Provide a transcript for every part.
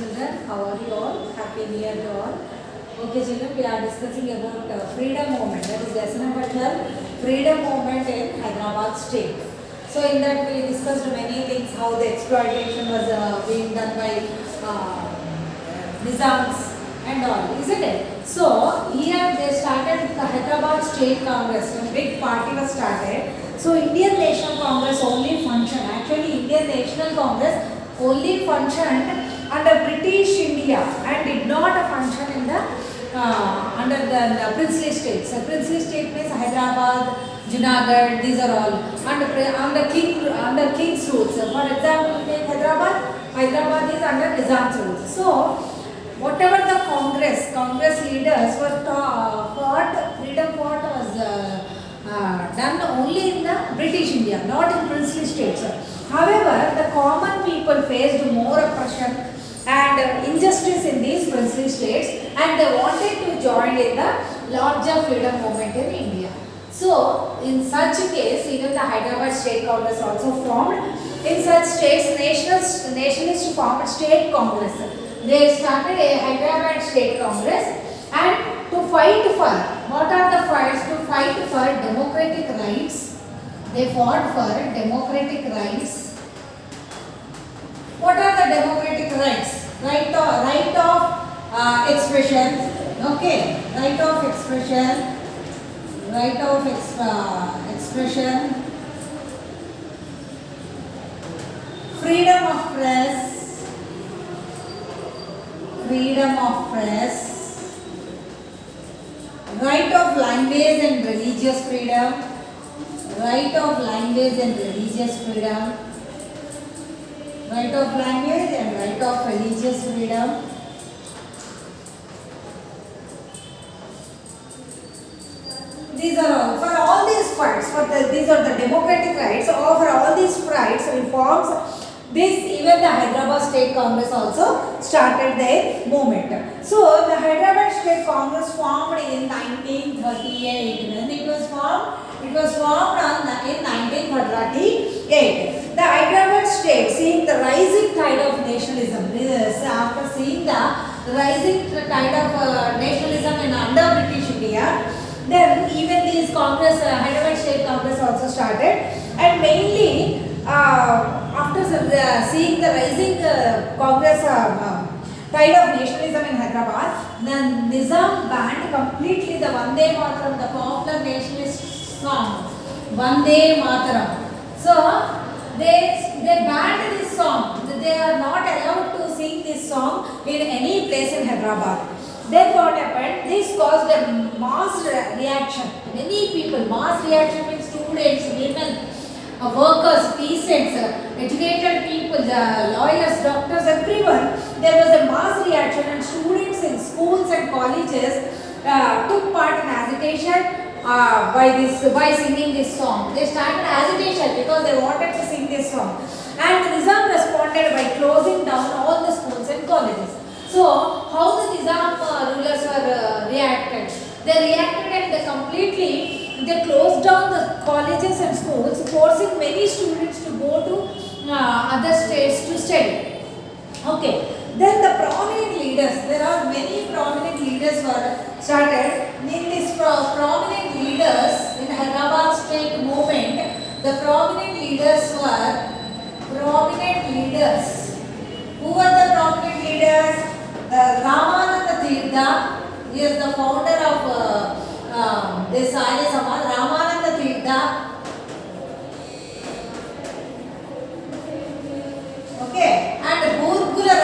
children, how are you all? Happy New Year to all. Okay children, we are discussing about freedom movement. That is lesson number 12, freedom movement in Hyderabad state. So in that we discussed many things, how the exploitation was being done by Nizams and all, isn't it? So here they started the Hyderabad State Congress, a big party was started. So Indian National Congress only functioned, actually Indian National Congress only functioned under British India and did not function in the under the princely states. So princely state means Hyderabad, Junagadh, these are all under king's rules. So for example, take Hyderabad is under Nizam's rules. So whatever the Congress leaders were fought, freedom fought was done only in the British India, not in princely states. However, the common people faced more oppression and injustice in these princely states, and they wanted to join in the larger freedom movement in India. So, in such a case, even the Hyderabad State Congress also formed. In such states, nationalists formed State Congress. They started a Hyderabad State Congress and to fight for, what are the fights? To fight for democratic rights. They fought for democratic rights. What are the democratic rights? Right of expression. Okay, right of expression. Right of expression. Freedom of press. Freedom of press. Right of language and religious freedom. Right of language and religious freedom. Right of language and right of religious freedom. These are all, for all these fights, these are the democratic rights, or for all these fights, reforms, even the Hyderabad State Congress also started their movement. So the Hyderabad State Congress formed in 1938. When it was formed? It was formed in 1938. The Hyderabad state, seeing the rising tide of nationalism, after seeing the rising tide of nationalism in under British India, then even these Congress, Hyderabad State Congress also started, and mainly after seeing the rising Congress tide of nationalism in Hyderabad, the Nizam banned completely the Vande Mataram, the popular nationalist song, Vande Mataram. So they banned this song. They are not allowed to sing this song in any place in Hyderabad. Then what happened? This caused a mass reaction. Many people, mass reaction means students, women, workers, peasants, educated people, lawyers, doctors, everyone. There was a mass reaction, and students in schools and colleges took part in agitation by singing this song. They started agitation because they wanted to sing this song. And Nizam responded by closing down all the schools and colleges. So, how the Nizam rulers were reacted? They reacted and they closed down the colleges and schools, forcing many students to go to other states to study. Okay. Then the prominent leaders, there are many prominent leaders were started. In these prominent leaders in Hyderabad state movement, the prominent leaders were Who were the prominent leaders? Ramananda Tirtha, he is the founder of this Arya Samaj. Ramananda Tirtha. Okay, and Burgula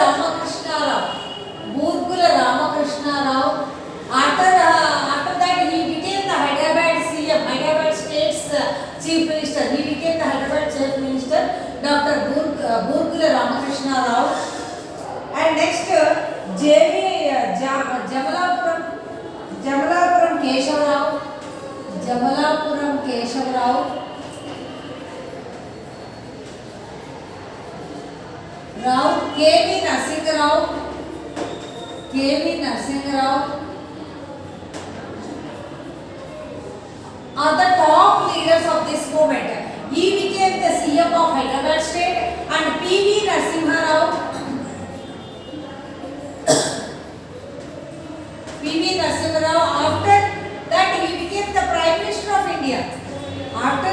Ramakrishna Rao. After that, he became the Hyderabad CM, Hyderabad State's Chief Minister. He became the Hyderabad Chief Minister, Dr. Burgula Ramakrishna Rao. And next, Jamalapuram Keshav Rao. K.V. Narsingh Rao are the top leaders of this movement. He became the CM of Hyderabad state, and P.V. Narasimha Rao After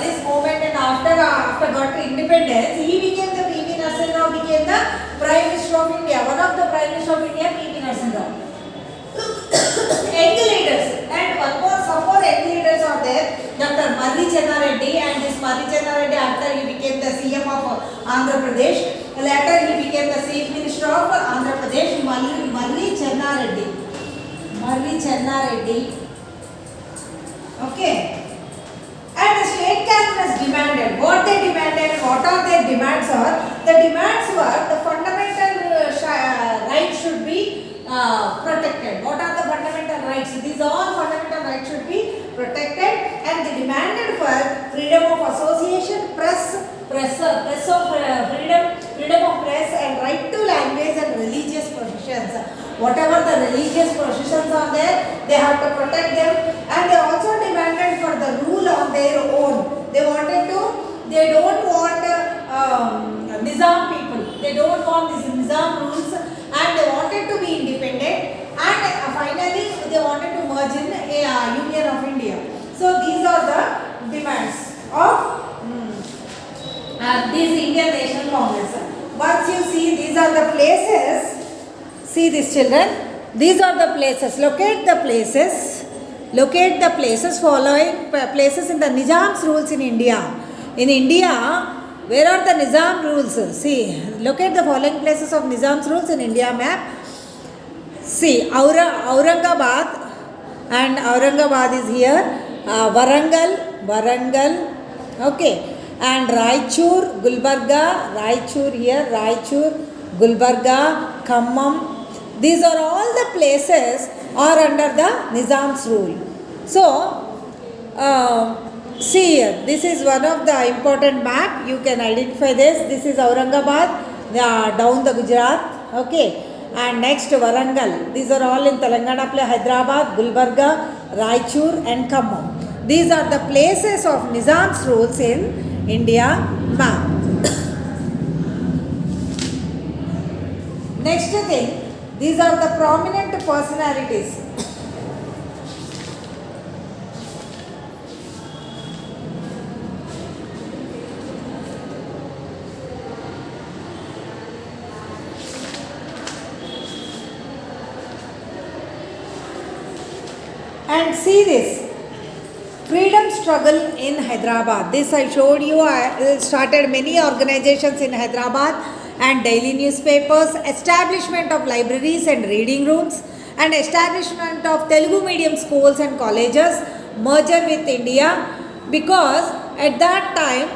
this movement and after got independence, he became the P.V. Narasimha Rao became the Prime Minister of India. One of the Prime Minister of India, P.V. Narasimha Rao. Young leaders, and some more young leaders are there. Dr. Marri Chenna Reddy, and this Marri Chenna Reddy, after he became the CM of Andhra Pradesh, later he became the Chief Minister of Andhra Pradesh. Marri Chenna Reddy. Marri Chenna Reddy. Okay. And the state Congress demanded. What they demanded? What are their demands? Are the demands were the fundamental rights should be protected. What are the fundamental rights? These all fundamental rights should be protected, and they demanded for freedom of association, freedom of press, and right to language and religious professions. Whatever the religious professions are there, they have to protect them, and they also demanded for the rule on their own. They don't want Nizam people. They don't want these Nizam rules, and they wanted to be independent, and finally they wanted to merge in a Union of India. So these are the demands of this Indian National Congress. Once you see, these are the places. See this, children. These are the places. Locate the places. Locate the places following places in the Nizam's rules in India. In India, where are the Nizam rules? See, locate the following places of Nizam's rules in India map. See, Aurangabad, and Aurangabad is here. Warangal, okay, and Raichur, Gulbarga, Raichur here, Raichur, Gulbarga, Khammam. These are all the places are under the Nizam's rule. So, see here, this is one of the important map. You can identify this. This is Aurangabad, down the Gujarat, okay. And next Warangal. These are all in Telangana, Hyderabad, Gulbarga, Raichur, and Khammam. These are the places of Nizam's rules in India map. Next thing, these are the prominent personalities. And see this, freedom struggle in Hyderabad. This I showed you. I started many organizations in Hyderabad and daily newspapers, establishment of libraries and reading rooms, and establishment of Telugu medium schools and colleges, merger with India, because at that time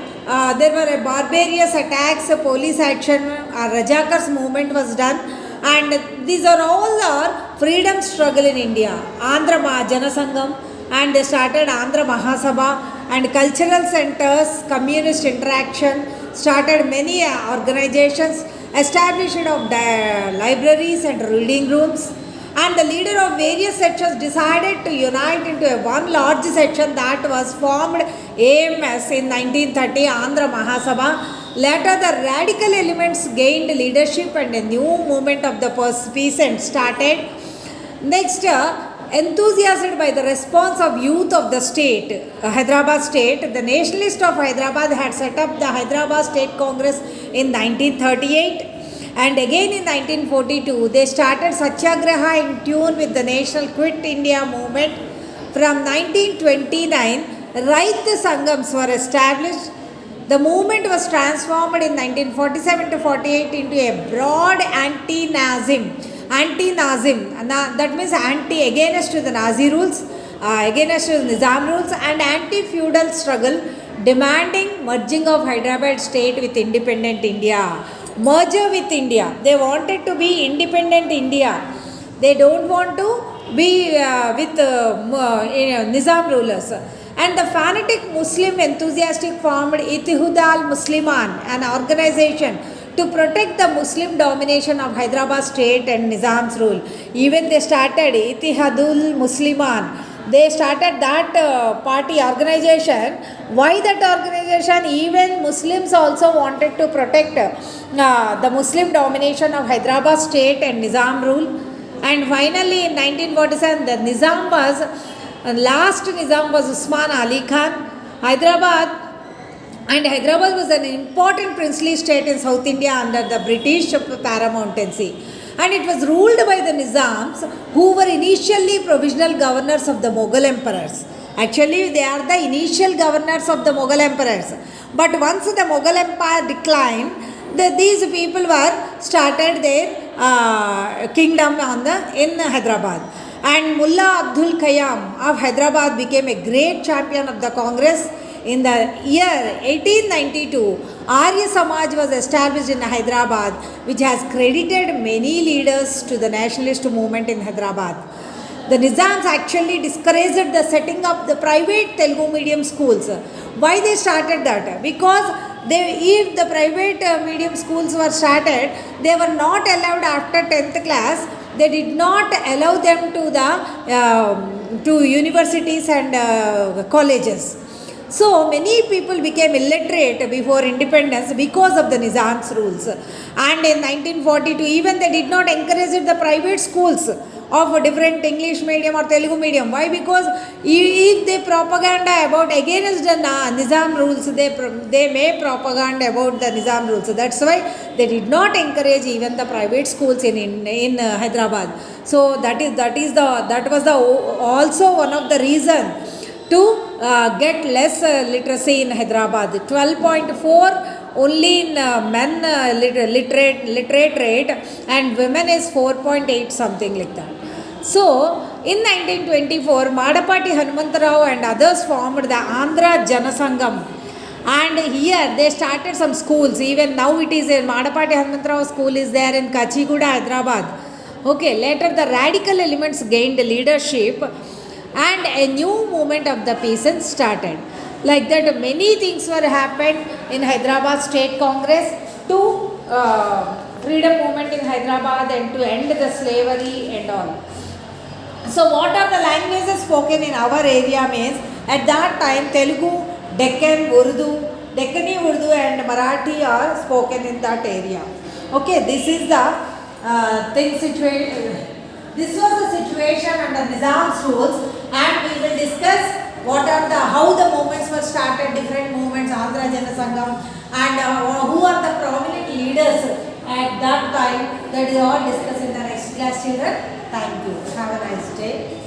there were a barbarous attacks, police action, Rajakars movement was done, and these are all our freedom struggle in India. Andhra Janasangam, and they started Andhra Mahasabha, and cultural centers, communist interaction, started many organizations, establishment of libraries and reading rooms, and the leader of various sections decided to unite into a one large section that was formed AMS in 1930, Andhra Mahasabha. Later the radical elements gained leadership and a new movement of the peasants started. Next, enthusiastic by the response of youth of the state, Hyderabad state, the nationalists of Hyderabad had set up the Hyderabad State Congress in 1938, and again in 1942 they started Satyagraha in tune with the National Quit India movement. From 1929, Rait Sangams were established. The movement was transformed in 1947 to 48 into a broad anti-Nazim, that means against the Nazi rules, against the Nizam rules, and anti-feudal struggle demanding merging of Hyderabad state with independent India. Merger with India. They wanted to be independent India. They don't want to be with Nizam rulers. And the fanatic Muslim enthusiastic formed Ittihad al-Musliman, an organization to protect the Muslim domination of Hyderabad state and Nizam's rule. Even they started Ittihadul Musliman. They started that party organization. Why that organization? Even Muslims also wanted to protect the Muslim domination of Hyderabad state and Nizam rule. And finally in 1947 the Nizam was, last Nizam was Usman Ali Khan. Hyderabad and Hyderabad was an important princely state in South India under the British paramountcy, and it was ruled by the Nizams, who were initially provisional governors of the Mughal emperors. Actually, they are the initial governors of the Mughal emperors. But once the Mughal empire declined, these people were started their kingdom in Hyderabad. And Mullah Abdul Khayyam of Hyderabad became a great champion of the Congress. In the year 1892, Arya Samaj was established in Hyderabad, which has credited many leaders to the nationalist movement in Hyderabad. The Nizams actually discouraged the setting up the private Telugu medium schools. Why they started that? Because if the private medium schools were started, they were not allowed after 10th class. They did not allow them to universities and colleges. So many people became illiterate before independence because of the Nizam's rules. And in 1942, even they did not encourage the private schools of different English medium or Telugu medium. Why? Because if they propaganda about against the Nizam rules, they may propaganda about the Nizam rules. That's why they did not encourage even the private schools in Hyderabad. So that was also one of the reason to get less literacy in Hyderabad. 12.4 only in men literate rate, and women is 4.8 something like that. So in 1924, Madapati Hanumantarao and others formed the Andhra Janasangam, and here they started some schools. Even now it is a Madapati Hanumantarao school is there in Kachiguda, Hyderabad. Okay, later the radical elements gained leadership and a new movement of the peasants started. Like that, many things were happened in Hyderabad State Congress to freedom movement in Hyderabad and to end the slavery and all. So what are the languages spoken in our area means, at that time Telugu, Deccani Urdu and Marathi are spoken in that area. Okay, this is the situation. This was the situation under Nizam's rules, and we will discuss how the movements were started, different movements, Andhra Janasangam, and who are the prominent leaders at that time. That is all discussed in the next class, children. Thank you. Have a nice day.